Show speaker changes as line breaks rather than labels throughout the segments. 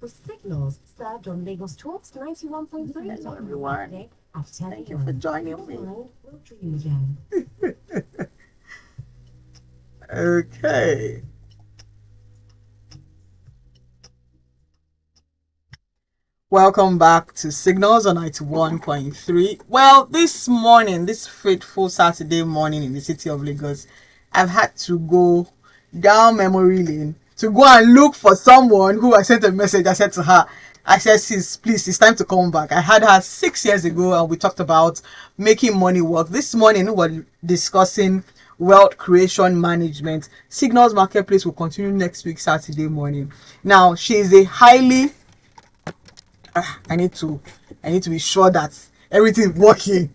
with signals served on Lagos Talks 91.3.
Hello, everyone.
At 10
Thank you for joining me.
We'll dream again.
Okay. Welcome back to Signals on 91.3. Well, this morning, this fateful Saturday morning in the city of Lagos, I've had to go down memory lane to go and look for someone who I sent a message. I said to her, I said, sis, please, it's time to come back. I had her 6 years ago and we talked about making money work. This morning, we're discussing wealth creation management. Signals Marketplace will continue next week, Saturday morning. Now, she is a highly I need to be sure that everything is working.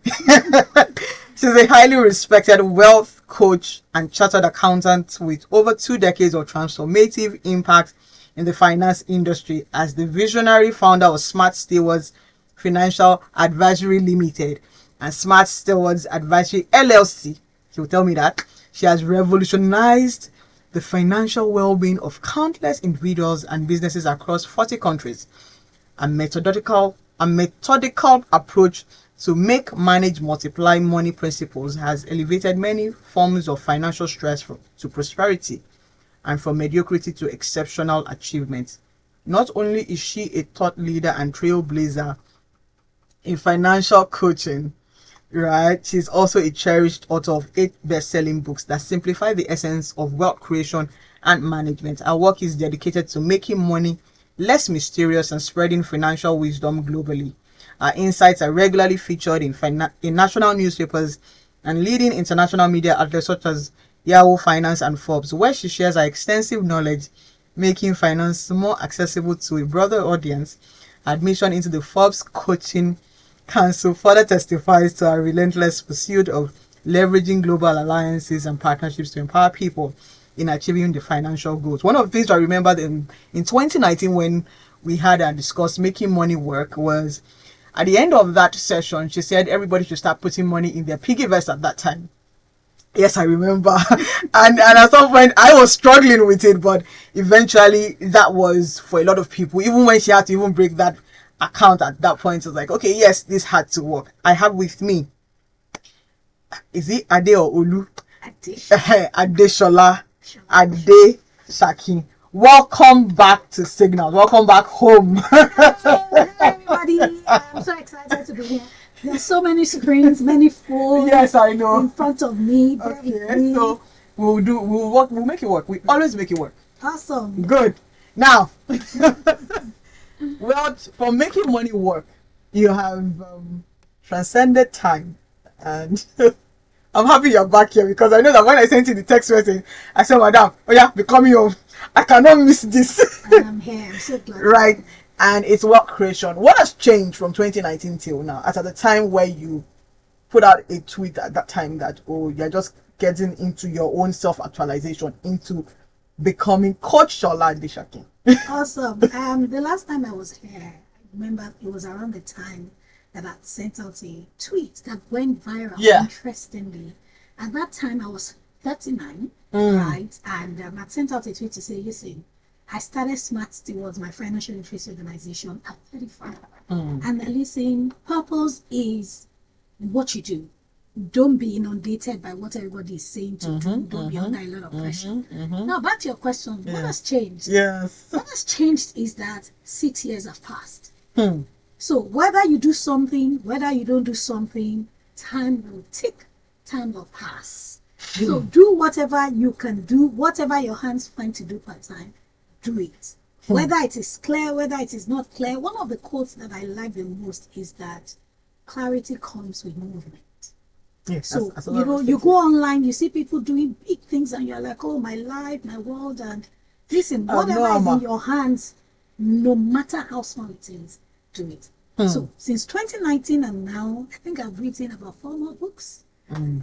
She's a highly respected wealth coach and chartered accountant with over 2 decades of transformative impact in the finance industry as the visionary founder of Smart Stewards Financial Advisory Limited and Smart Stewards Advisory LLC. She will tell me that she has revolutionized the financial well-being of countless individuals and businesses across 40 countries. A methodical approach to make, manage, multiply money principles has elevated many forms of financial stress to prosperity and from mediocrity to exceptional achievement. Not only is she a thought leader and trailblazer in financial coaching, right? She's also a cherished author of 8 best-selling books that simplify the essence of wealth creation and management. Her work is dedicated to making money less mysterious and spreading financial wisdom globally. Our insights are regularly featured in national newspapers and leading international media outlets such as Yahoo Finance and Forbes, where she shares her extensive knowledge, making finance more accessible to a broader audience. Admission into the Forbes Coaching Council further testifies to her relentless pursuit of leveraging global alliances and partnerships to empower people in achieving the financial goals. One of the things I remembered in 2019 when we had and discussed making money work was at the end of that session, she said everybody should start putting money in their piggy vest at that time. Yes, I remember. and at some point I was struggling with it, but eventually that was for a lot of people. Even when she had to even break that account at that point, it was like, okay, yes, this had to work. I have with me, is it Ade or Olu? Adeshola Adesakin. Welcome back to Signals. Welcome back home.
Hello, everybody. I'm so excited to be here. There's so many screens, many phones.
Yes, I know.
In front of me.
Okay, so we'll make it work. We always make it work.
Awesome.
Good. Now, well, for making money work, you have transcended time, and I'm happy you're back here because I know that when I sent you the text message, I said, Madam, oh yeah, be coming home. I cannot miss this.
I'm here. I'm so glad.
Right. And it's wealth creation. What has changed from 2019 till now? At the time where you put out a tweet at that time that, oh, you're just getting into your own self-actualization, into becoming Coach Sola Adesakin.
Awesome. The last time I was here, I remember it was around the time that I sent out a tweet that went viral.
Yeah.
Interestingly, at that time I was 39, right? And I sent out a tweet to say, listen, I started Smart Stewards, my financial literacy organization, at 35. And listen, purpose is what you do. Don't be inundated by what everybody is saying to do. Don't be under a lot of pressure. Now, back to your question, what has changed?
Yes.
What has changed is that 6 years have passed. So whether you do something, whether you don't do something, time will tick, time will pass. So do whatever you can do, whatever your hands find to do part time, do it. Whether it is clear, whether it is not clear. One of the quotes that I like the most is that clarity comes with movement.
Yes,
So,
that's
you go online, you see people doing big things and you're like, oh, my life, my world. And listen, whatever is in your hands, no matter how small it is, do it. So since 2019 and now, I think I've written about 4 more books.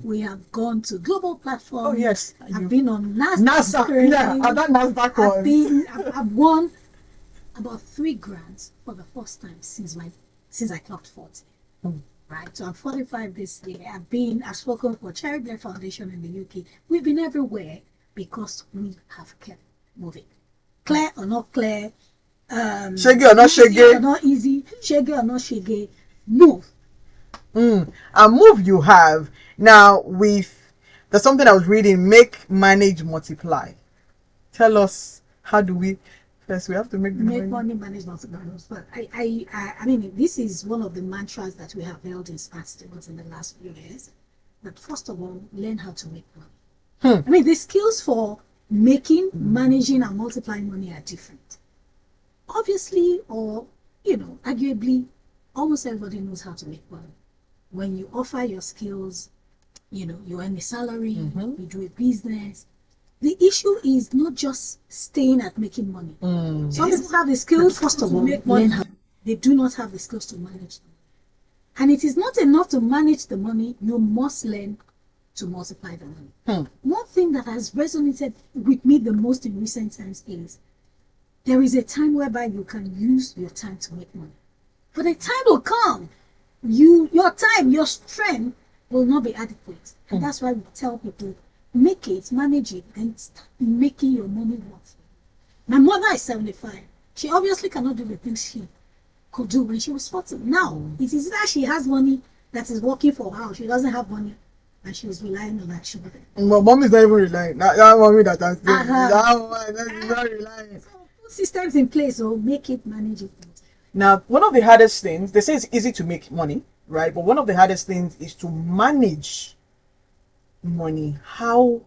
We have gone to global platforms.
Oh, yes.
I've been on
NASA.
NASDAQ.
Yeah, I've done NASDAQ one.
I've won about 3 grants for the first time since I clocked 40. Right, so I'm 45 this year. I've spoken for Cherry Blair Foundation in the UK. We've been everywhere because we have kept moving. Clear or not clear,
Shege or not
easy
shege?
or not easy, shege or not shege, move.
A move you have now with there's something I was reading, make, manage, multiply. Tell us, how do we first we have to make the
Money management. But I mean, this is one of the mantras that we have held in Smart Stewards in the last few years. That first of all, learn how to make money. I mean, the skills for making, managing, and multiplying money are different. Obviously, or arguably, almost everybody knows how to make money. When you offer your skills, you earn a salary, you do a business. The issue is not just staying at making money. Some people have the skills, first of all, learn how. They do not have the skills to manage the money. And it is not enough to manage the money, you must learn to multiply the money. One thing that has resonated with me the most in recent times is there is a time whereby you can use your time to make money. But a time will come, your time, your strength will not be adequate. And that's why we tell people, make it, manage it, and start making your money work. My mother is 75. She obviously cannot do the things she could do when she was 40. Now, it is that she has money that is working for her. She doesn't have money, and she was relying on that sugar.
My mom is not even relying. That mommy that has that's not relying.
So put systems in place, so make it, manage it.
Now, one of the hardest things, they say it's easy to make money, right? But one of the hardest things is to manage money. How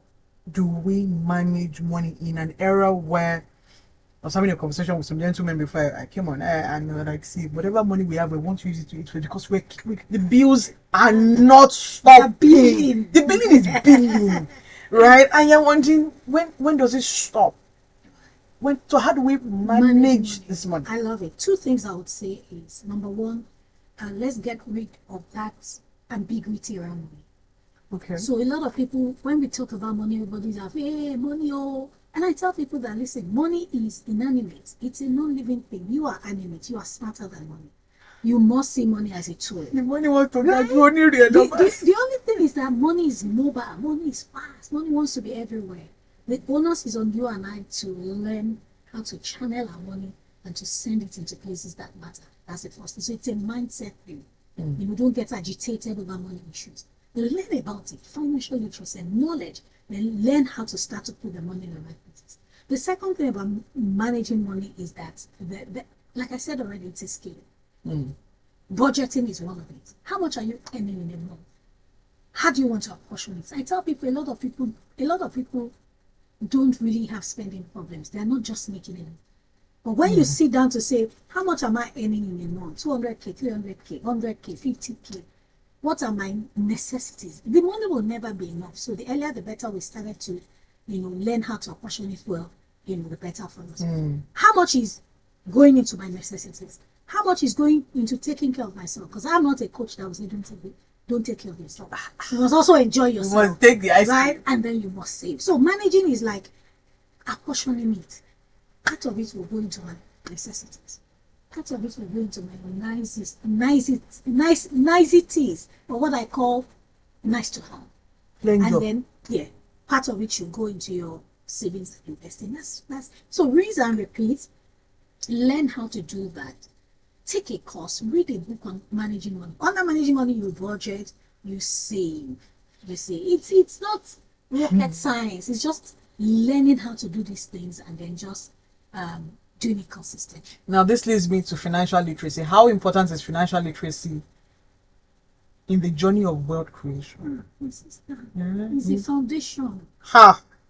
do we manage money in an era where I was having a conversation with some gentlemen before I came on air, and they were like, see, whatever money we have, we want to use it to eat food because the bills are not stopping. The billing is billing, right? And you're wondering, when does it stop? So how do we manage this money?
I love it. Two things I would say is, number one, let's get rid of that ambiguity around money.
Okay.
So a lot of people, when we talk about money, everybody's like, hey, money, oh. And I tell people that, listen, money is inanimate. It's a non-living thing. You are animate. You are smarter than money. You must see money as a tool.
The money wants to
Right?
get money.
The only thing is that money is mobile. Money is fast. Money wants to be everywhere. The onus is on you and I to learn how to channel our money and to send it into places that matter. That's the first thing. So it's a mindset thing. Don't get agitated over money issues. Learn about it, financial literacy and knowledge, then learn how to start to put the money in the right places. The second thing about managing money is that, like I said already, it's a skill. Budgeting is one of it. How much are you earning in a month? How do you want to apportion it? I tell people, a lot of people don't really have spending problems. They're not just making it. But when you sit down to say, how much am I earning in a month? 200K, 300K, 100K, 50K. What are my necessities? The money will never be enough. So the earlier, the better we started to, learn how to apportion it well, the better for us. How much is going into my necessities? How much is going into taking care of myself? Because I'm not a coach that will say, don't take care of yourself. You must also enjoy yourself.
You must take the ice cream.
Right? And then you must save. So managing is like apportioning it. Part of it will go into my necessities. Part of it will go into my niceties, or what I call nice to have. Then, part of it should go into your savings and investing. That's so rinse and repeat. Learn how to do that. Take a course, read a book on managing money. Under managing money, you budget, you save. You see, it's not rocket science. It's just learning how to do these things and then just doing it consistently.
Now, this leads me to financial literacy. How important is financial literacy in the journey of wealth creation?
It's the foundation.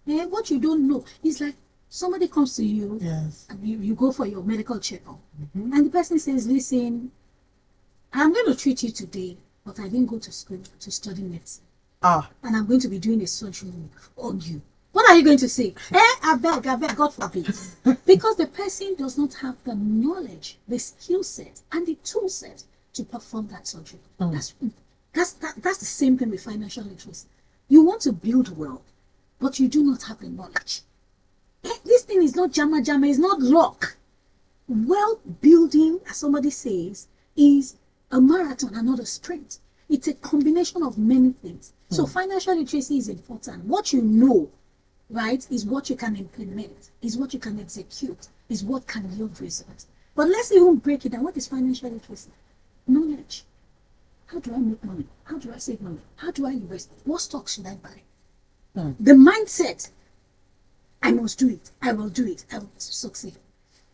What you don't know is like somebody comes to you and you go for your medical checkup, and the person says, listen, I'm going to treat you today, but I didn't go to school to study medicine. And I'm going to be doing a surgery on you. What are you going to say? I beg, God forbid. Because the person does not have the knowledge, the skill set, and the tool set to perform that surgery. That's the same thing with financial literacy. You want to build wealth, but you do not have the knowledge. This thing is not jama, it's not luck. Wealth building, as somebody says, is a marathon and not a sprint. It's a combination of many things. So financial literacy is important. What you know, right, is what you can implement, is what you can execute, is what can yield results. But let's even break it down. What is financial literacy? Knowledge. How do I make money? How do I save money? How do I invest? What stocks should I buy? The mindset, I must do it. I will do it. I will succeed.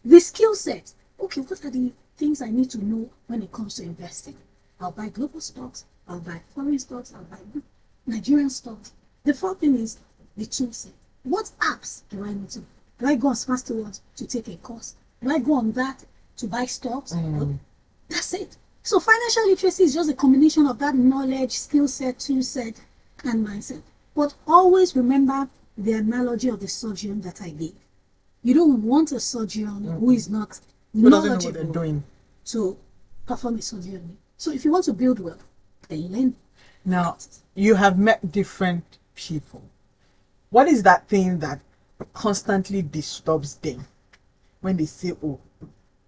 The skill set, okay, what are the things I need to know when it comes to investing? I'll buy global stocks. I'll buy foreign stocks. I'll buy Nigerian stocks. The fourth thing is the tool set. What apps do I need to? Do I go on Smartworks to take a course? Do I go on that to buy stocks? That's it. So financial literacy is just a combination of that knowledge, skill set, tool set, and mindset. But always remember the analogy of the surgeon that I gave. You don't want a surgeon who is not knowledgeable to perform a surgery. So if you want to build wealth, then learn.
Now, you have met different people. What is that thing that constantly disturbs them when they say, oh,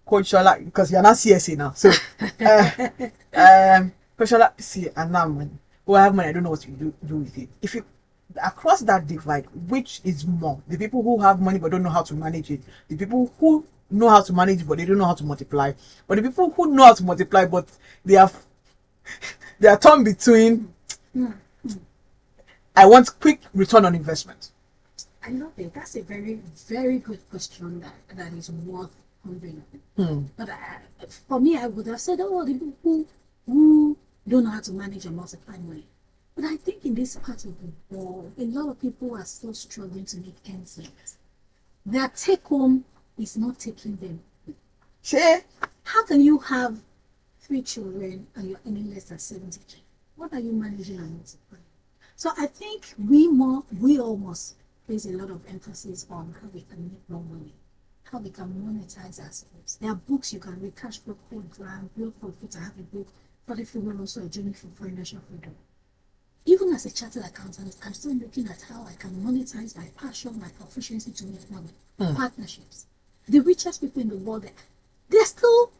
Coach Sola, because you're not CSA now. So, Coach Sola, see, and now money. Oh, I have money, I don't know what to do with it. If you, across that divide, which is more? The people who have money but don't know how to manage it. The people who know how to manage it but they don't know how to multiply. Or the people who know how to multiply but they are torn between, I want quick return on investment.
I love it. That's a very, very good question that is worth pondering. But for me, I would have said, oh, the people who don't know how to manage and multiply money. But I think in this part of the world, a lot of people are still struggling to make ends meet. Their take home is not taking them.
Sure.
How can you have 3 children and you're earning less than 70K? What are you managing and multiplying? So I think we all must place a lot of emphasis on how we can make more money, how we can monetize ourselves. There are books you can read, Cash Flow Program, Build for Fit. I have a book, but if you will also a journey for financial freedom. Even as a chartered accountant, I'm still looking at how I can monetize my passion, my proficiency to make money. Partnerships. The richest people in the world, they're still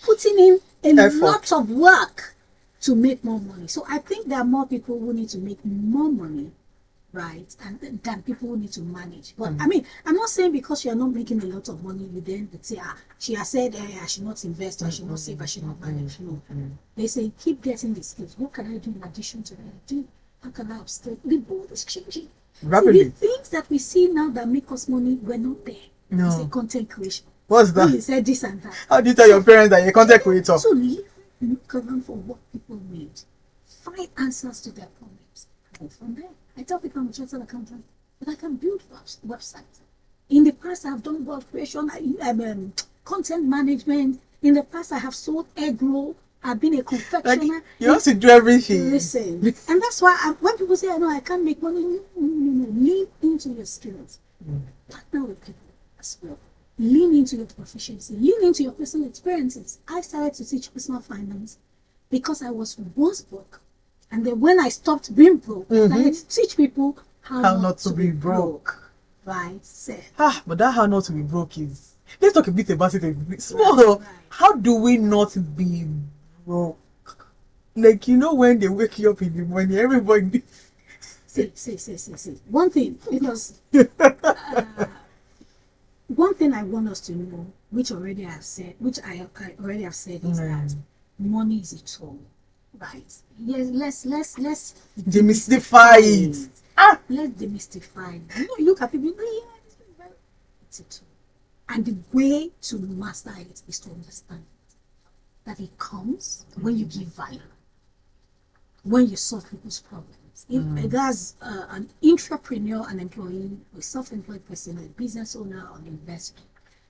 putting in a lot of work to make more money. So I think there are more people who need to make more money, right, and than people who need to manage. But I mean, I'm not saying because you're not making a lot of money, you then would say, she has said, I should not invest, I should not save, I should not manage. No. They say, keep getting the skills. What can I do in addition to what I do? How can I upskill? The world is changing.
Rapidly.
So the things that we see now that make us money were not there.
No.
It's a content creation.
What's that?
You said this and that.
How do you tell your parents that you're a content creator?
So look around for what people need. Find answers to their problems. Go from there. I tell people I'm a chartered accountant, but I can build websites. In the past, I've done wealth creation, content management. In the past, I have sold egg roll. I've been a confectioner.
Like, you have to do everything.
Listen, and that's why when people say, "No, I can't make money," no. Lean into your skills. Partner with people as well. Lean into your proficiency. Lean into your personal experiences. I started to teach personal finance because I was once broke. And then when I stopped being broke, I started to teach people how not to be broke. Right, said.
But that how not to be broke is... Let's talk a bit about it a bit small. Right. How do we not be broke? Like, you know, when they wake you up in the morning, everybody...
See. One thing, because... one thing I want us to know, which I already have said, is that money is a tool. Right. Yes, let's
demystify it.
Let's demystify it. You know, you look at people, it's a tool. And the way to master it is to understand that it comes when you give value, when you solve people's problems. If there's an entrepreneur, an employee, a self-employed person, a business owner, or an investor,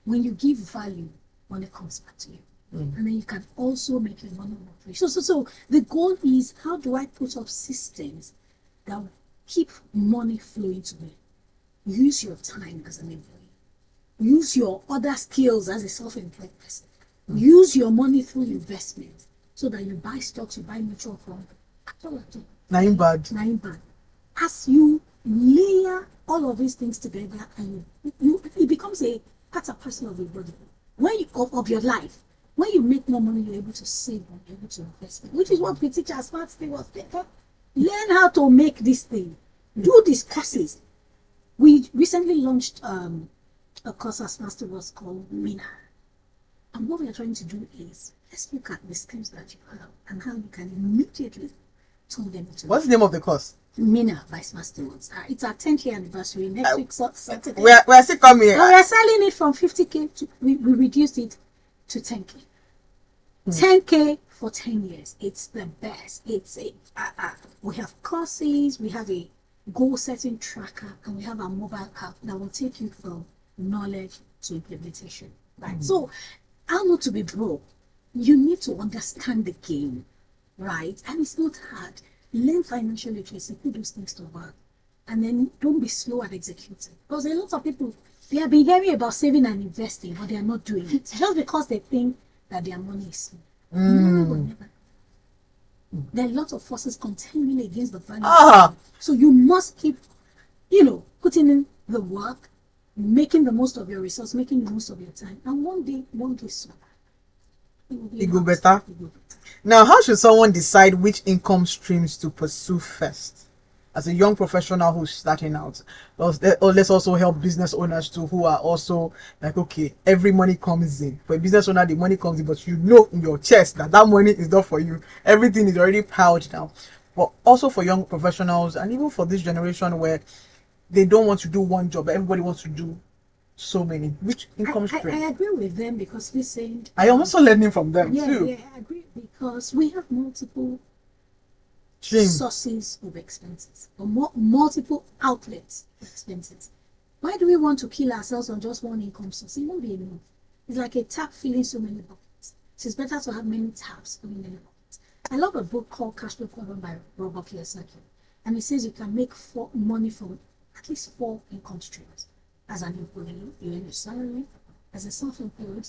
when you give value, money comes back to you. And then you can also make your money more free. So the goal is, how do I put up systems that will keep money flowing to me? Use your time as an employee. Use your other skills as a self-employed person. Use your money through investment so that you buy stocks, you buy mutual funds.
Nine bad.
As you layer all of these things together, and it becomes a part and parcel of your body. Of your life. When you make more money, you're able to save more, you're able to invest, which is what we teach our smart stewardship. Learn how to make this thing. Do these courses. We recently launched a course as master was called Mina. And what we are trying to do is let's look at the skills that you have and how you can immediately turn them into.
What's the name of the course?
Mina Vice Master Words. It's our 10th year anniversary next week Saturday.
We're still coming.
And we're selling it from 50K to we reduced it to 10K. 10K for 10 years. It's the best. It's a we have courses, we have a goal setting tracker, and we have a mobile app that will take you from knowledge to implementation. Right. So how not to be broke? You need to understand the game, right? And it's not hard. Learn financial literacy, put those things to work, and then don't be slow at executing. Because a lot of people, they have been hearing about saving and investing, but they are not doing it just because they think that their money is small. Never. There are a lot of forces contending against the value. So you must keep, putting in the work, making the most of your resource, making the most of your time, and one day soon,
it will be better. Now, how should someone decide which income streams to pursue first? As a young professional who's starting out, or let's also help business owners too, who are also like, okay, every money comes in. For a business owner, the money comes in, but you know in your chest that money is not for you. Everything is already piled down. But also for young professionals, and even for this generation where they don't want to do one job, but everybody wants to do so many. Which income stream?
I agree with them because listen.
I am also learning from them too.
Yeah, I agree because we have multiple sources of expenses or multiple outlets of expenses. Why do we want to kill ourselves on just one income source? It won't be enough. It's like a tap filling so many buckets. So it's better to have many taps filling many buckets. I love a book called Cash Flow Problem by Sola Adesakin, and it says you can make money from at least 4 income streams. As an employee, you earn your salary. As a self-employed,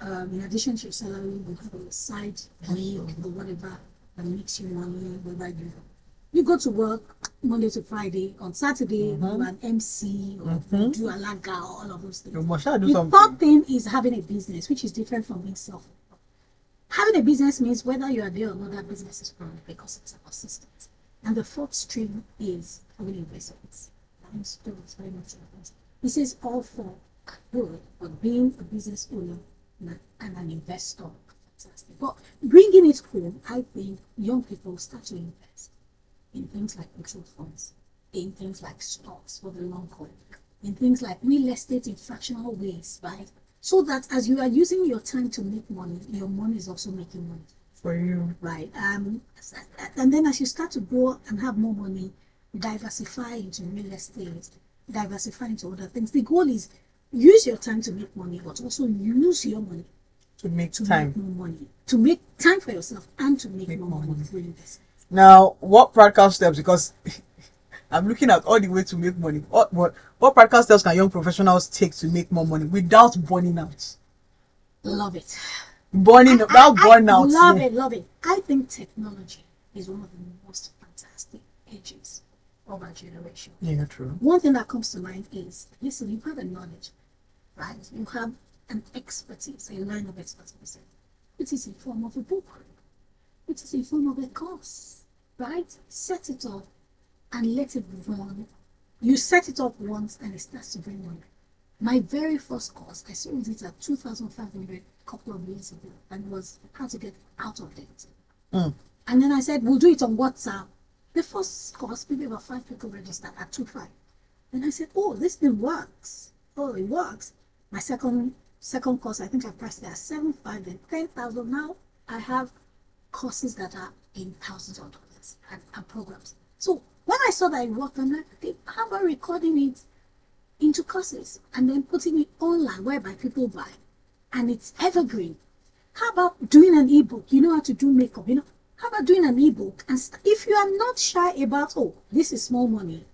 in addition to your salary, you have a side gig or whatever that makes you money. Whether you go to work Monday to Friday, on Saturday you are an MC or do a laga or all of those things. The third thing is having a business, which is different from being self-employed. Having a business means whether you are there or not, that business is growing because it's about systems. And the fourth stream is having investments. That is very much important. This is all for good, but being a business owner and an investor, fantastic. But bringing it home, I think young people start to invest in things like mutual funds, in things like stocks for the long haul, in things like real estate in fractional ways, right? So that as you are using your time to make money, your money is also making money
for you,
right? And then as you start to grow and have more money, diversify into real estate, diversify into other things. The goal is use your time to make money, but also use your money
to make
more money, to make time for yourself and to make more money through investment.
Now, what practical steps? Because I'm looking at all the way to make money. What practical steps can young professionals take to make more money without burning out?
Love it.
Burnout.
Love it. I think technology is one of the most fantastic edges of our generation.
Yeah, true.
One thing that comes to mind is, listen, you have a knowledge, right? You have an expertise, a line of expertise. It is in form of a book. It is in form of a course, right? Set it up and let it run. You set it up once and it starts to bring money. My very first course, I sold it at 2,500 a couple of years ago, and was how to get out of debt. And then I said, we'll do it on WhatsApp. The first course, maybe about 5 people registered at 2,500. Then I said, oh, this thing works. Oh, it works. My second course, I think I priced it at 7,500, then 10,000. Now I have courses that are in thousands of dollars and programs. So when I saw that it worked, I'm like, okay, how about recording it into courses and then putting it online whereby people buy, and it's evergreen? How about doing an ebook? You know how to do makeup, how about doing an ebook? And if you are not shy about, oh, this is small money,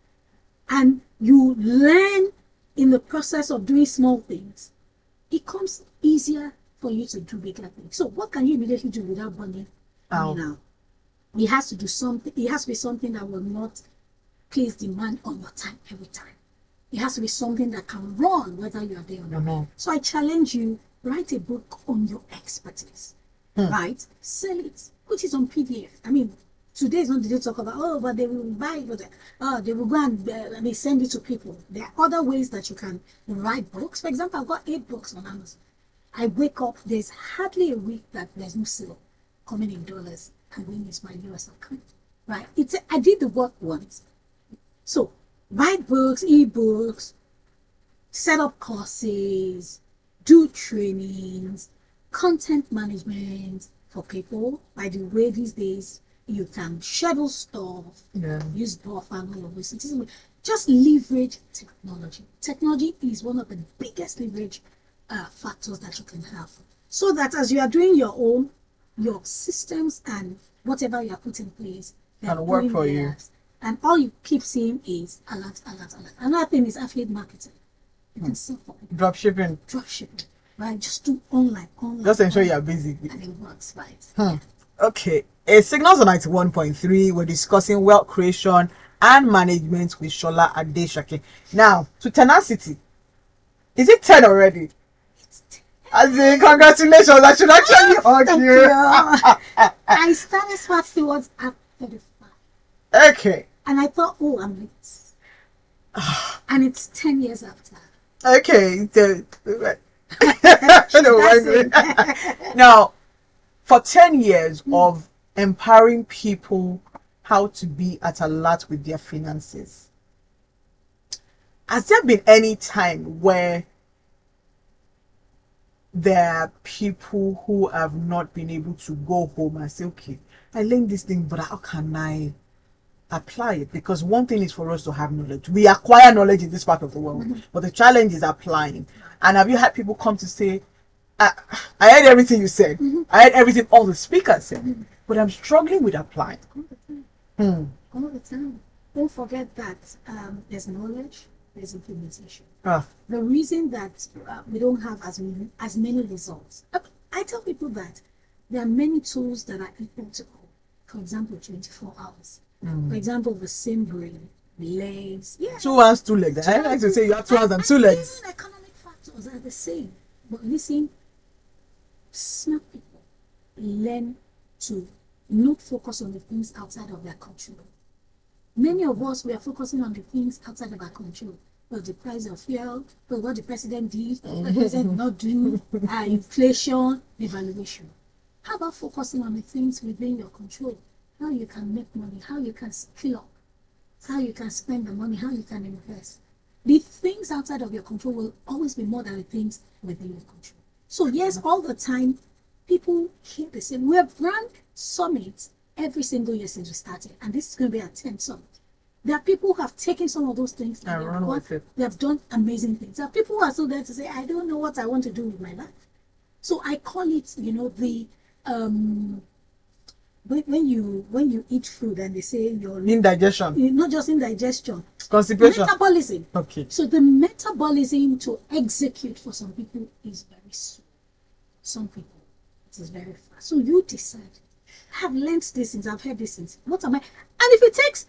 and you learn in the process of doing small things, it comes easier for you to do bigger things. So what can you immediately do without burning out? It has to do something. It has to be something that will not place demand on your time every time. It has to be something that can run whether you are there or not. So I challenge you, write a book on your expertise, right? Sell it, put it on PDF. I mean, Today is not the day to talk about, oh, but they will buy it, they will go and they send it to people. There are other ways that you can write books. For example, I've got 8 books on Amazon. I wake up, there's hardly a week that there's no sale coming in dollars, and when it's my US account, right? I did the work once. So write books, ebooks, set up courses, do trainings, content management for people. By the way, these days you can schedule stuff, use buffer and all of this. Just leverage technology. Technology is one of the biggest leverage factors that you can have. So that as you are doing your systems and whatever you are putting in place,
can work for you.
And all you keep seeing is alert, alert, alert. Another thing is affiliate marketing. You can sell for people.
Drop shipping.
Right? Just do online.
Just ensure you are busy.
And it works, right?
Okay. Signals on 91.3. We're discussing wealth creation and management with Sola Adesakin. Now, to tenacity. Is it 10 already?
It's 10.
As in, congratulations. I should actually hug you.
I started smart stewards at 35.
Okay.
And I thought, oh, I'm late. And it's 10 years after.
Okay. Now, for 10 years of empowering people how to be at alert with their finances, has there been any time where there are people who have not been able to go home and say, okay, I learned this thing, but how can I apply it? Because one thing is for us to have knowledge. We acquire knowledge in this part of the world, but the challenge is applying. And have you had people come to say, I heard everything you said. I heard everything all the speakers said, but I'm struggling with applying.
All the time. All the time. Don't forget that there's knowledge, there's implementation. The reason that we don't have as many results, I tell people that there are many tools that are equal to all. For example, 24 hours. For example, the same brain, legs. Yeah.
2 hands, 2 legs. I like to say you have 2 hands and 2 legs.
Even economic factors are the same. But listen, smart people learn to not focus on the things outside of their control. Many of us, we are focusing on the things outside of our control. Well, the price of fuel, well, what the president did, what the president did not do, inflation, devaluation. How about focusing on the things within your control? How you can make money, how you can skill up, how you can spend the money, how you can invest. The things outside of your control will always be more than the things within your control. So yes, all the time, people hear the same. We have run summits every single year since we started, and this is going to be our 10th summit. There are people who have taken some of those things and they have done amazing things. There are people who are still there to say, I don't know what I want to do with my life. So I call it, the when you eat food and they say you're
indigestion,
not just indigestion,
constipation,
metabolism.
Okay.
So the metabolism to execute for some people is very slow. Some people it is very fast. So you decide. I've learned these things. I've heard these things. What am I? And if it takes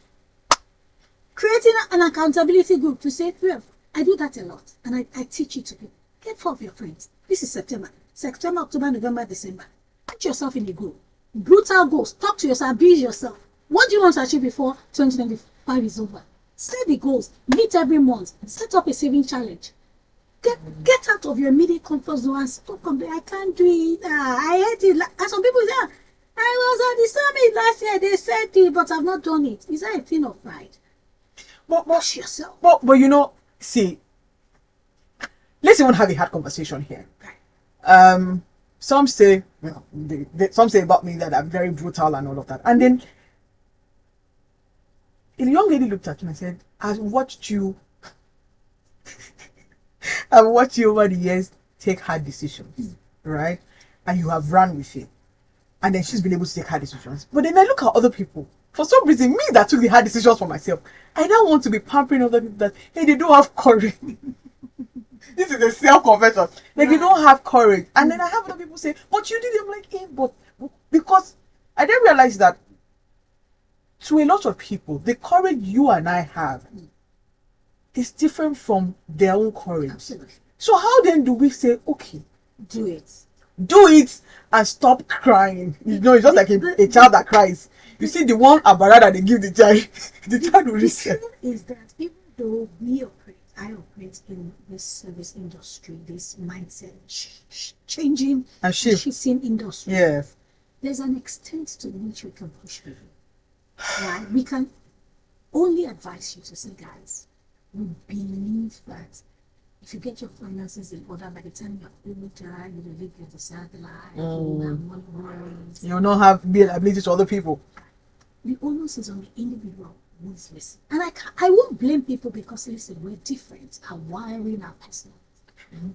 creating an accountability group to say, well, I do that a lot, and I teach it to people. Get 4 of your friends. This is September, October, November, December. Put yourself in a group. Brutal goals. Talk to yourself. Abuse yourself. What do you want to achieve before 2025 is over? Set the goals. Meet every month. Set up a saving challenge. Get out of your immediate comfort zone and stop complaining. I can't do it. I hate it. And some people say, I was at the summit last year. They said it, but I've not done it. Is that a thing of pride? Wash yourself.
But see, let's even have a hard conversation here. Some say, some say about me that I'm very brutal and all of that. And then a young lady looked at me and said, I've watched you over the years take hard decisions, right? And you have run with it. And then she's been able to take hard decisions. But then I look at other people. For some reason, me that took the hard decisions for myself, I don't want to be pampering other people that, hey, they don't have courage. This is a self-confession. Like, you don't have courage. And then I have other people say, but you did it. I'm like, hey, but because I didn't realize that to a lot of people, the courage you and I have is different from their own courage.
Absolutely.
So how then do we say, okay,
do it
and stop crying? It's just like a child that cries. You see the one abara that they give the child, the child will
The
reset.
truth is that even though I operate in this service industry, this mindset changing
And shift.
shifting industry,
Yes.
there's an extent to which we can push people. Right? We can only advise you to say, guys, we believe that if you get your finances in order, by the time you're older, you will live a sad life, you will have money worries.
You will not have be liability to other people.
The onus is on the individual who is listening. And I won't blame people because, listen, we're different. Our wiring, our personality.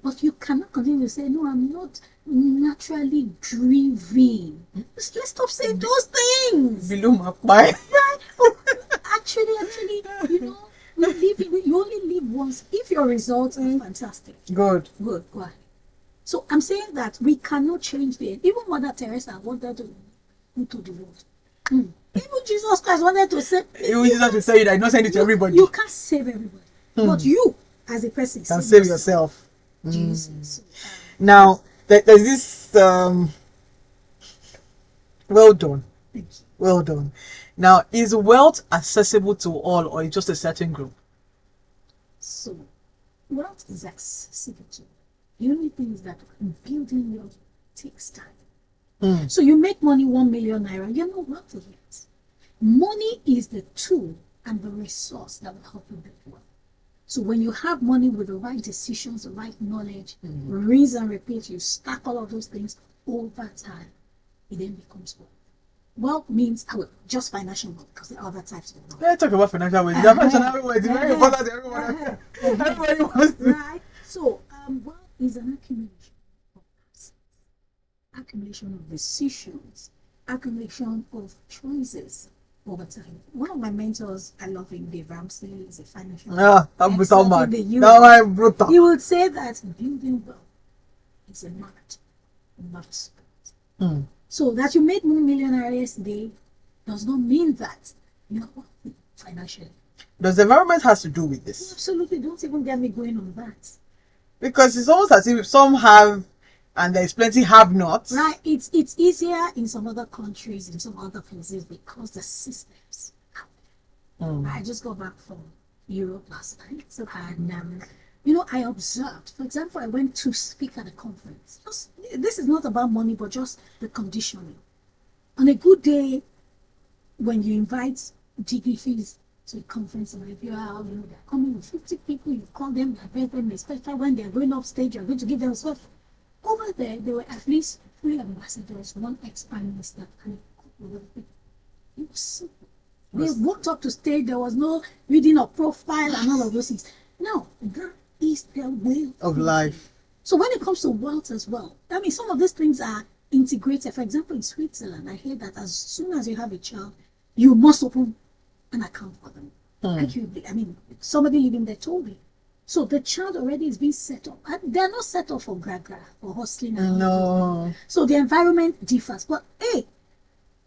But you cannot continue to say, no, I'm not naturally driven. Let's stop saying those things.
Below my pie.
Right? Oh, actually, you know, you only live once. If your results are fantastic,
Good.
go ahead. So I'm saying that we cannot change the end. Even Mother Teresa wanted to go to the world. Even Jesus Christ wanted to say,
You just have to say that, not send it to everybody.
you can't save everybody. But you, as a person,
Can save yourself.
Jesus.
Now, there's this. Well done.
Thank you.
Well done. Now, is wealth accessible to all, or is just a certain group?
So, wealth is accessible to you. The only thing is that building wealth takes time. So you make money 1 million naira, you're not wealthy yet. Money is the tool and the resource that will help you build wealth. So when you have money with the right decisions, the right knowledge, rinse and repeat, you stack all of those things over time, it then becomes wealth. Wealth means just financial wealth, because there are other types of wealth.
Let's talk about financial wealth. Financial wealth is very important to everyone. Everybody wants to.
Right? So wealth is an accumulation of assets, accumulation of decisions, accumulation of choices over time. One of my mentors, I love him, Dave Ramsey, is a financial
I'm brutal man.
in the
Now
US.
I'm brutal.
He would say that building wealth is a art, not a sport. So that you made 1 million naira yesterday does not mean that you're wealthy financially.
Does the environment has to do with this?
Absolutely, don't even get me going on that.
Because it's almost as if some have and there's plenty have not.
Right, it's easier in some other countries, in some other places, because the systems are there. I just got back from Europe last night, and I observed. For example, I went to speak at a conference. This is not about money, but just the conditioning. On a good day, when you invite dignitaries to a conference, or if you are, they're coming with 50 people, you call them, you invite them, especially when they're going off stage, you're going to give them stuff. Over there were at least 3 ambassadors, 1 ex-prime minister, and a couple of other people. It was simple. They walked up to stage, there was no reading of profile and all of those things. No, that is their way
Of life.
So when it comes to wealth as well, I mean, some of these things are integrated. For example, in Switzerland, I hear that as soon as you have a child, you must open an account for them. Somebody living there told me. So the child already is being set up. And they're not set up for gra-gra, for hustling.
No.
So the environment differs. But hey,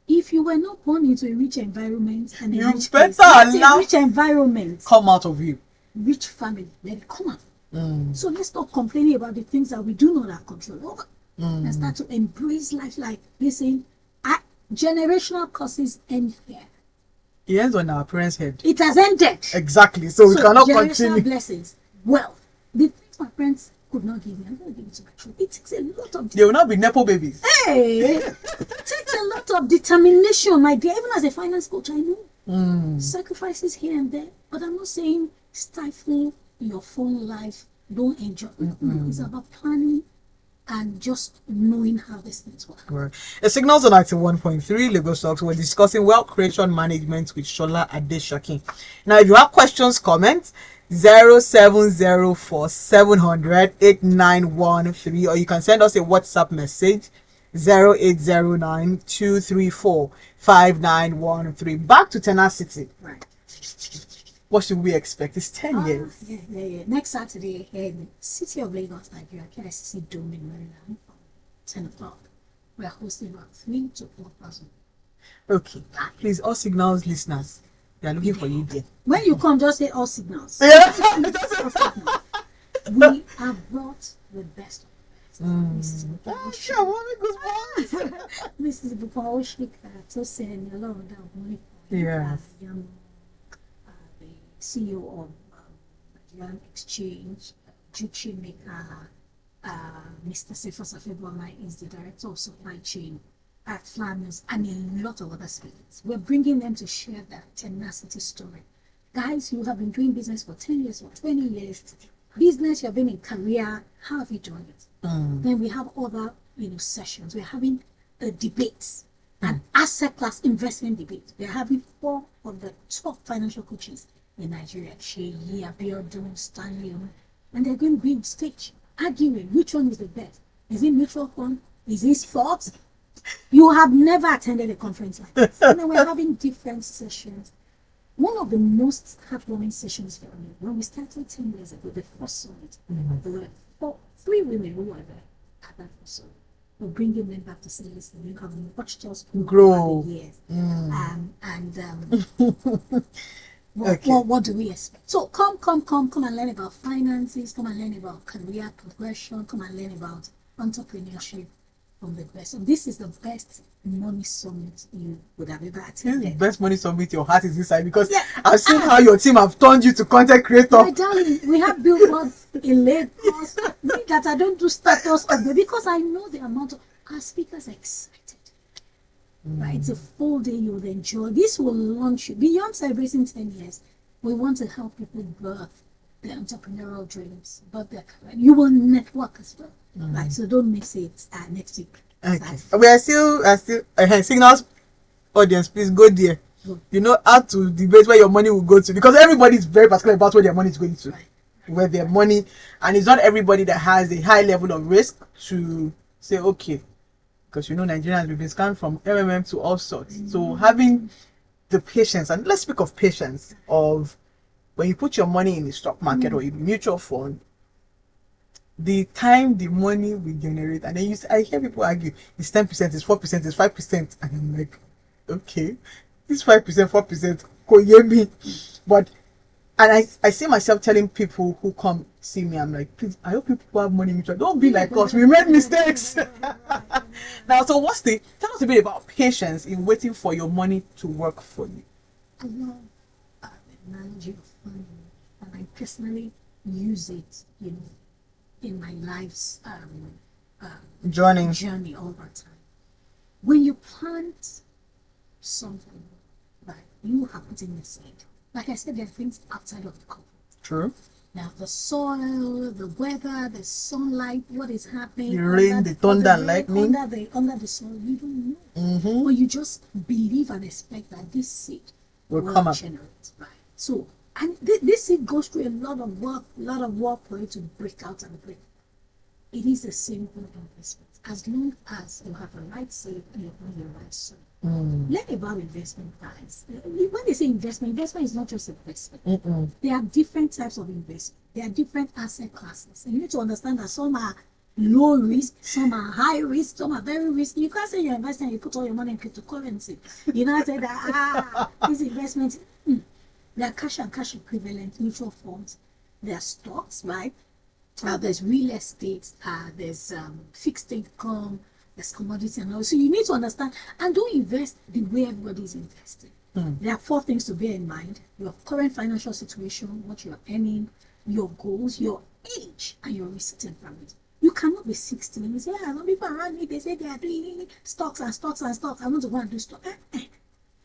if you were not born into a rich environment and
You
a rich
better
place, let
allow-
a rich environment,
Come out of you.
rich family, let it come out. So let's stop complaining about the things that we do not have control over. Let's start to embrace life like listen, generational curses end here.
It ends on our parents' head.
It has ended.
Exactly. So we cannot
generational
continue.
blessings. Wealth. The things my parents could not give me, I'm going to give it to my children. It takes a lot of
They will not be nepo babies.
Hey, it takes a lot of determination, my dear. Even as a finance coach, I know sacrifices here and there. But I'm not saying stifle your phone life, don't enjoy. It's about planning and just knowing how these things work.
Right. The signals on 91.3 Lagos Talks. We're discussing wealth creation management with Sola Adesakin. Now, if you have questions, comments, 0704 700 8913, or you can send us a WhatsApp message 0809 234 5913. Back to Tenacity.
Right.
What should we expect? It's 10 years.
Yeah. Next Saturday in City of Lagos, Nigeria, KICC Dome in Maryland, 10 o'clock. We are hosting about 3 to 4,000.
Okay. Please, all signals listeners, they are looking for you there.
When you come, just say all signals.
Yeah.
We have brought the best of the best.
Sure, mommy goes.
this is before Oshodi, so saying a lot of that money.
Yeah.
The CEO of Nigerian Exchange, Juchi Maker, Mr. Sefa Safebwama is the director of supply chain at Flammers, and a lot of other speakers. We're bringing them to share that tenacity story. Guys, you have been doing business for 10 years or 20 years. Business, you have been in career. How have you done it? Then we have other, sessions. We're having a debate, an asset class investment debate. We're having 4 of the top financial coaches in Nigeria, Sheyi, Abiodun, Stanley, and they're going to be on stage arguing which one is the best. Is it mutual fund? Is it sports? You have never attended a conference like this. And then we're having different sessions. One of the most heartwarming sessions for me, when we started 10 years ago, the first summit, there were 3 women who were there at that first summit. We're bringing them back to say, listen, you have watched us grow over the years. What do we expect? So come and learn about finances, come and learn about career progression, come and learn about entrepreneurship from the best. So this is the best money summit you would have ever attended.
This is the best money summit your heart is inside, because I've seen how your team have turned you to content creator.
My darling, we have billboards in Lagos. Me that I don't do status update because I know the amount of our speakers are excited. Right, it's a full day you will enjoy. This will launch you beyond celebrating 10 years. We want to help people birth their entrepreneurial dreams, but you will network as well. Right, so don't miss it next week.
Okay. We are still Signals audience, please go there. You know how to debate where your money will go to, because everybody is very particular about where their money is going to.
Right.
Where their money, and it's not everybody that has a high level of risk to say okay, because Nigerians, we've been scammed from MMM to all sorts. So having the patience, and let's speak of patience, of when you put your money in the stock market or in the mutual fund, the time the money will generate, and then I hear people argue it's 10%, it's 4%, it's 5%, and I'm like, okay, this 5%, 4%, koyemi. But and I see myself telling people who come see me, I'm like, please, I hope people have money mutual. Don't be like us, we made mistakes. Now, so tell us a bit about patience in waiting for your money to work for you.
I love managing money, and I personally use it, in my life's journey over time. When you plant something, like you have put in the seed, like I said, there are things outside of the comfort.
True.
Now the soil, the weather, the sunlight, what is happening,
the rain, the thunder, and lightning
under the soil, you don't know. But you just believe and expect that this seed
will come up.
Generate, right? So, and this seed goes through a lot of work for it to break out and break. It is the same thing in investment. As long as you have the right seed and you're on the right soil. Learn about investment, guys. When they say investment is not just investment. There are different types of investment. There are different asset classes. And you need to understand that some are low risk, some are high risk, some are very risky. You can't say you're investing and you put all your money in cryptocurrency. You know, I say that, this investment, there are cash and cash equivalent mutual funds. There are stocks, right? There's real estate, there's fixed income, there's commodity and all. So you need to understand and don't invest the way everybody's investing. There are 4 things to bear in mind: your current financial situation, what you're earning, your goals, your age, and your risk temperament. You cannot be 60 and say, some people around me, they say they are doing stocks and stocks and stocks. I want to go and do stocks.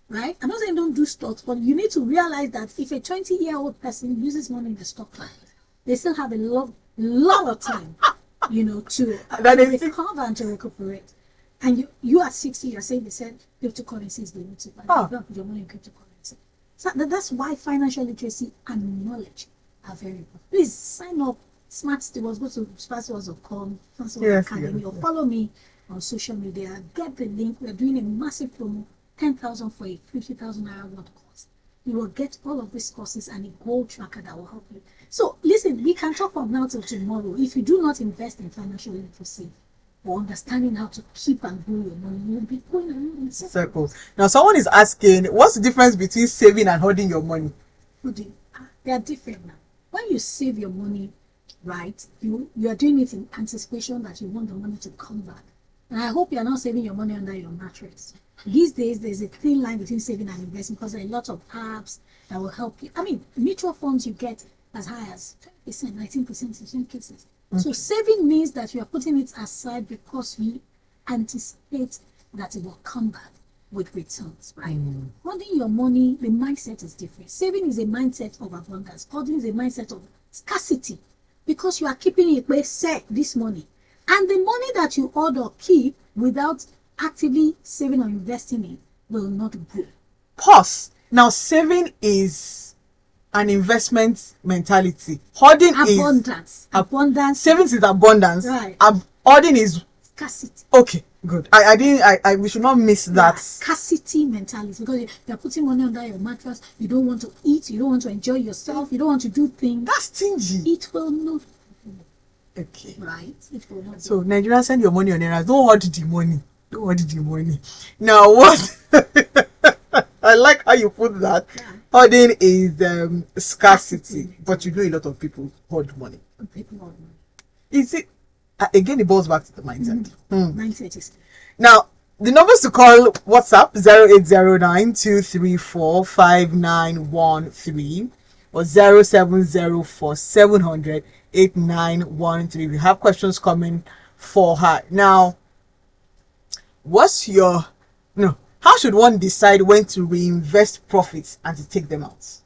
Right? I'm not saying don't do stocks, but you need to realize that if a 20-year-old person uses money in the stock market, they still have a lot of time, to recover and to recuperate. And you at 60, you're saying they said cryptocurrency is the way to buy. You don't put your money in cryptocurrency. So that's why financial literacy and knowledge are very important. Please sign up. Smart Stewards, go to smartstewards.com, Academy, or follow me on social media. Get the link. We're doing a massive promo, 10,000 for a 50,000 naira worth course. You will get all of these courses and a goal tracker that will help you. So listen, we can talk from now till tomorrow. If you do not invest in financial literacy or understanding how to keep and grow your money, you'll be going around in circles.
Now, someone is asking, what's the difference between saving and holding your money?
They are different now. When you save your money, right, you are doing it in anticipation that you want the money to come back. And I hope you're not saving your money under your mattress. These days, there's a thin line between saving and investing because there are a lot of apps that will help you. I mean, mutual funds you get as high as 20%, 19% in some cases. So saving means that you are putting it aside because you anticipate that it will come back with returns, right? Holding your money, the mindset is different. Saving is a mindset of abundance. Holding is a mindset of scarcity because you are keeping it set this money. And the money that you hold or keep without actively saving or investing in will not grow.
Pause. Now, saving is an investment mentality. Hoarding
Abundance. Abundance.
Savings is abundance.
Right.
Hoarding is
scarcity.
okay. Good. We should not miss that.
Scarcity mentality because you're putting money under your mattress. You don't want to eat. You don't want to enjoy yourself. You don't want to do things.
That's stingy.
It will not.
Okay.
Right. It will not.
So Nigerians, send your money on errands. Don't hoard the money. Don't hoard the money. Now what? I like how you put that.
Yeah.
Hoarding is scarcity, but you know a lot of people hoard money.
People hoard money.
Is it? Again, it boils back to the mindset.
Mindset is.
Now, the numbers to call WhatsApp 0809-234-5913 or 0704-700-8913. We have questions coming for her. Now, how should one decide when to reinvest profits and to take them out?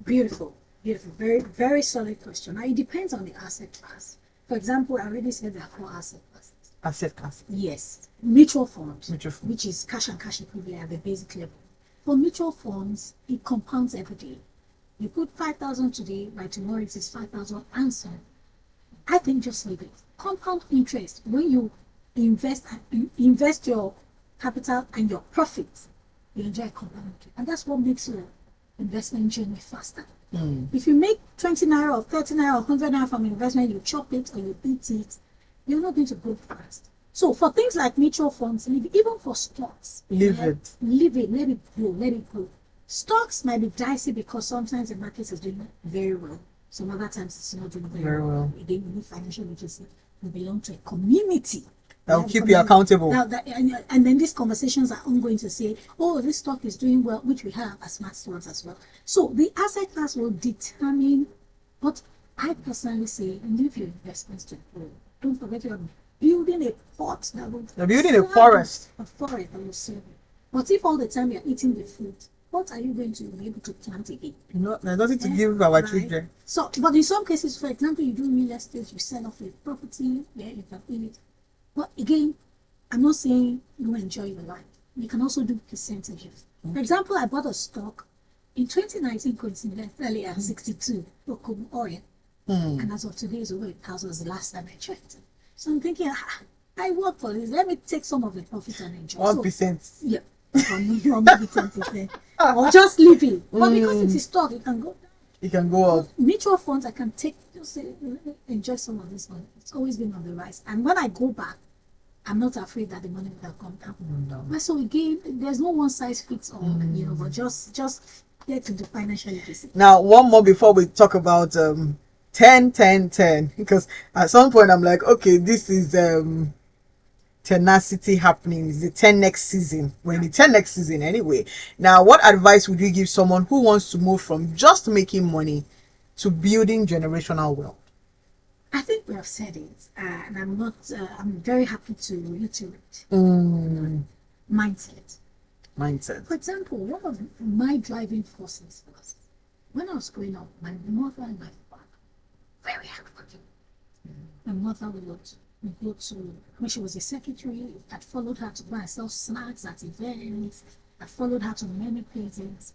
Beautiful. Very, very solid question. Now, it depends on the asset class. For example, I already said there are 4 asset classes.
Asset class.
Yes. Mutual funds,
Mutual fund.
which is cash and cash equivalent at the basic level. For mutual funds, it compounds every day. You put 5,000 today, by tomorrow it is 5,000 and so on. I think just leave it. Compound interest, when you invest your capital and your profits, you enjoy compound interest. And that's what makes your investment journey faster. If you make 20 naira or 30 naira or 100 naira from investment, you chop it or you eat it, you're not going to grow fast. So for things like mutual funds, even for stocks,
Leave it.
Let it grow. Stocks might be dicey because sometimes the market is doing very well. Some other times it's not doing very well. Again, you need financial literacy. You belong to a community
that will keep you accountable.
And then these conversations are ongoing to say, oh, this stock is doing well, which we have as smart stewards as well. So the asset class will determine what I personally say, leave your investments to grow. Don't forget you're building a pot that will.
You're building a forest.
A forest that will serve you. But if all the time you're eating the food, what are you going to be able to plant again?
There's nothing to give our children.
So, but in some cases, for example, you do real estate, you sell off a property, yeah, you can eat it. But again, I'm not saying you enjoy your life. You can also do percentages. For example, I bought a stock in 2019, coincidentally at 62 Okum oil. And as of today, it's over 1,000 was the last time I checked. So I'm thinking, I work for this. Let me take some of the profits and enjoy.
1%.
Yeah. Or maybe 10%. Or just leave it. But because it's a stock, it can go down.
It can go up.
Mutual funds, I can just enjoy some of this money. It's always been on the rise. And when I go back, I'm not afraid that the money will come down. But so again, there's no one size fits all, but just get into financial literacy.
Now, one more before we talk about 10, because at some point I'm like, okay, this is tenacity happening. It's the 10 next season. We're in the 10 next season anyway. Now, what advice would you give someone who wants to move from just making money to building generational wealth?
I think we have said it, and I'm very happy to reiterate. Mindset. For example, one of my driving forces was when I was growing up, my mother and my father, very hardworking. My mother would go to, when she was a secretary, I followed her to go and sell snacks at events. I followed her to many places.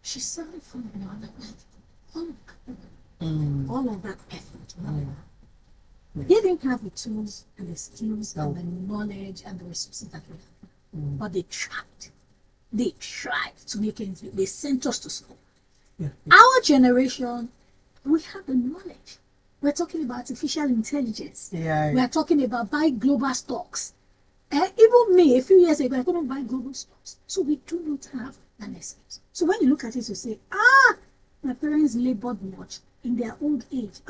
She started from another all of that effort. They didn't have the tools and the skills and the knowledge and the resources that we have. But they tried. They tried to make it. They sent us to school. Our generation, we have the knowledge. We're talking about artificial intelligence. We're talking about buying global stocks. Even me, a few years ago, I couldn't buy global stocks. So we do not have an excuse. So when you look at it, you say, my parents labored much in their old age.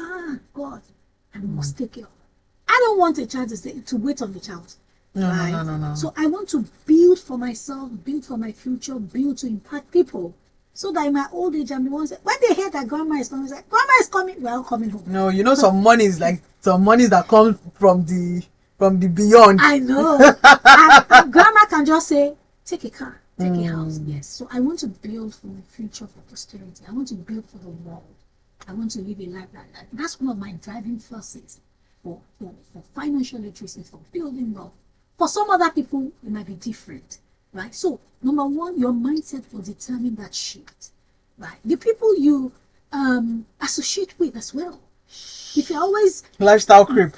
God, I must take care of them. I don't want a child to wait on the child.
No,
right?
no, no, no, no.
So I want to build for myself, build for my future, build to impact people. So that in my old age, I'm the one that when they hear that grandma is coming, say, grandma is coming, well, coming home.
No, you know, some money is like some monies that come from the beyond.
I know. and grandma can just say, take a car, take a house. Yes. So I want to build for my future, for posterity. I want to build for the world. I want to live a life like that. That's one of my driving forces for financial literacy, for building wealth. For some other people, it might be different, right? So, number one, your mindset will determine that shift, right? The people you associate with as well. If you're always
Lifestyle creep.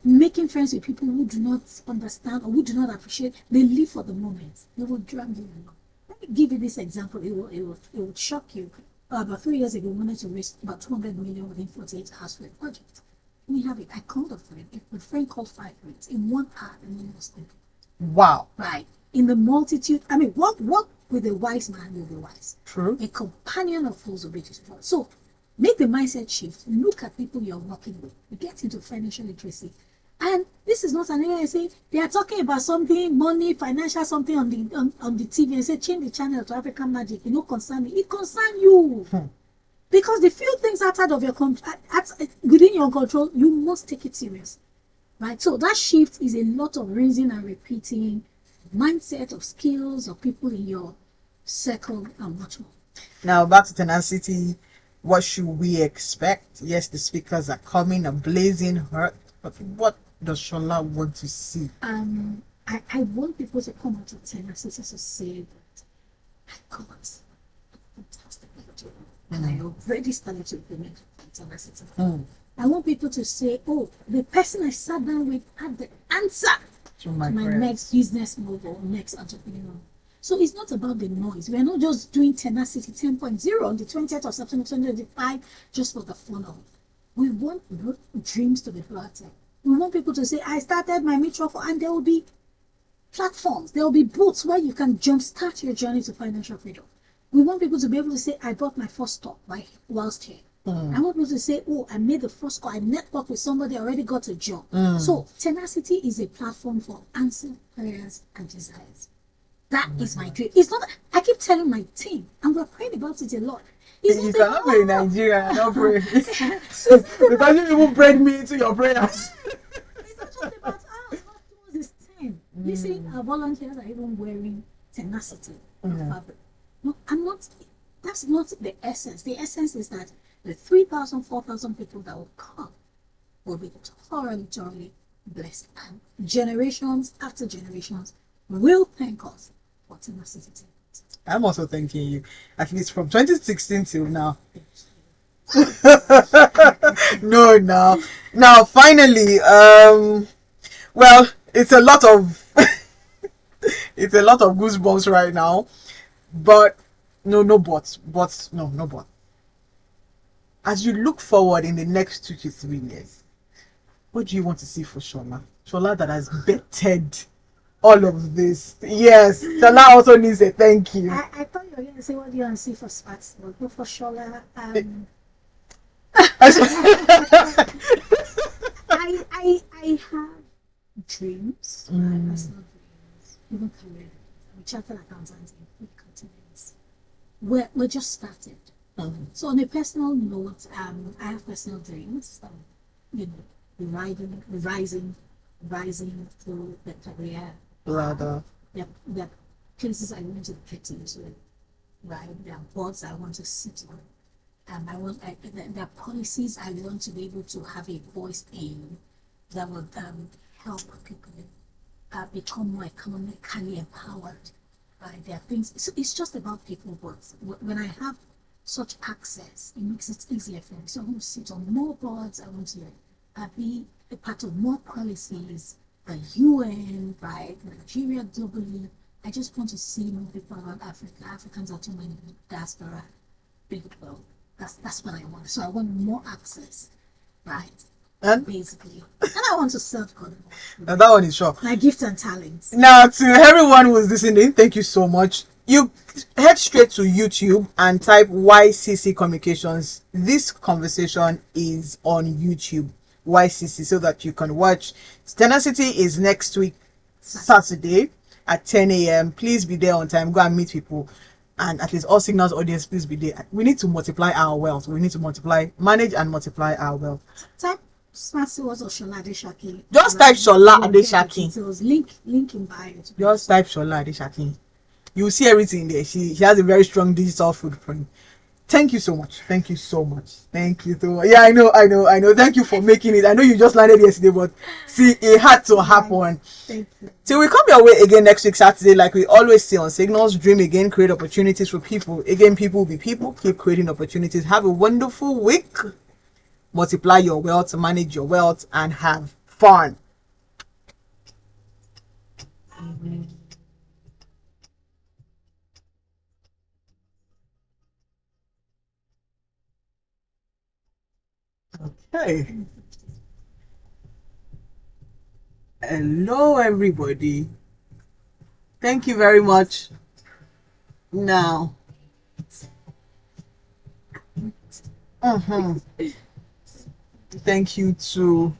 making friends with people who do not understand or who do not appreciate, they live for the moment. They will drag you along. Let me give you this example. It will shock you. About 3 years ago, we wanted to raise about 200 million within 48 hours for a project. We have it. I called a friend. A friend called 5 minutes. In 1 hour, the money was there.
Wow.
Right. In the multitude, I mean, walk with a wise man, you'll be wise.
True.
A companion of fools will be destroyed. So make the mindset shift. Look at people you're working with. Get into financial literacy. And this is not an area I say they are talking about something, money, financial something on the TV and say change the channel to African Magic. It don't concern me. It concerns you. Because the few things outside of your within your control, you must take it serious. Right? So that shift is a lot of rinsing and repeating, mindset of skills of people in your circle and much more.
Now back to tenacity. What should we expect? Yes, the speakers are coming, a blazing hot. But what does Sola want to see?
I want people to come out of tenacity to say that I got a fantastic idea. And I already started to implement tenacity. I want people to say, oh, the person I sat down with had the answer
To my
next business move or next entrepreneur. So it's not about the noise. We're not just doing tenacity 10.0 on the 20th of September 2025 just for the fun of it. We want dreams to be flattered. We want people to say, I started my mutual fund, and there will be platforms, there will be booths where you can jumpstart your journey to financial freedom. We want people to be able to say, I bought my first stock whilst here. I want people to say, oh, I made the first call, I networked with somebody, I already got a job. So tenacity is a platform for answered prayers and desires. That is my dream. It's not, I keep telling my team, and we're praying about it a lot.
You cannot be in Nigeria and not pray. Because you even bring me into your prayers.
It's not just about us, not towards this team. You see, our volunteers are even wearing tenacity fabric. No, I'm not, that's not the essence. The essence is that the 3,000, 4,000 people that will come will be thoroughly blessed. And generations after generations will thank us for tenacity.
I'm also thanking you, at least from 2016 till now. No, now finally, well, it's a lot of it's a lot of goosebumps right now, but no but. As you look forward in the next 2 to 3 years, what do you want to see for Sola that has bettered all of this? Yes, Sola also needs a thank you.
I thought you were going to say, what do you want to see for Sparks? We'll go for Sola. I have dreams, personal dreams, even career. I'm a chartered accountant in 3 continents. We're just started. So on a personal note, I have personal dreams. Rising through the career.
Ladder.
There are places I want to get into, right? There are boards I want to sit on. There are policies I want to be able to have a voice in that would help people become more economically empowered. Right? There are things. It's just about people, but when I have such access, it makes it easier for me. So I want to sit on more boards. I want to be a part of more policies, the UN, right, Nigeria globally. I just want to see more people around Africa. Africans are too many diaspora, big world. That's what I want. So I want more access, right?
And
basically, and I want to serve God.
Now that one is sure.
My gifts and talents.
Now, to everyone who's listening, thank you so much. You head straight to YouTube and type YCC Communications. This conversation is on YouTube, YCC, so that you can watch. Tenacity is next week, Saturday at 10 a.m. Please be there on time. Go and meet people. And at least all Signals audience, please be there. We need to multiply our wealth. We need to manage and multiply our wealth.
Type Smart was Sola Adesakin.
Just type Sola Adesakin.
It was link in bio.
Just type Sola Adesakin. You will see everything there. She has a very strong digital footprint. Thank you so much. Thank you so much. Thank you so much. Yeah, I know. Thank you for making it. I know you just landed yesterday, but see, it had to happen.
Thank you.
Till we come your way again next week, Saturday, like we always say on Signals, dream again, create opportunities for people. Again, people will be people. Keep creating opportunities. Have a wonderful week. Multiply your wealth, manage your wealth, and have fun.
Amen.
Okay. Hello, everybody. Thank you very much. Now, thank you to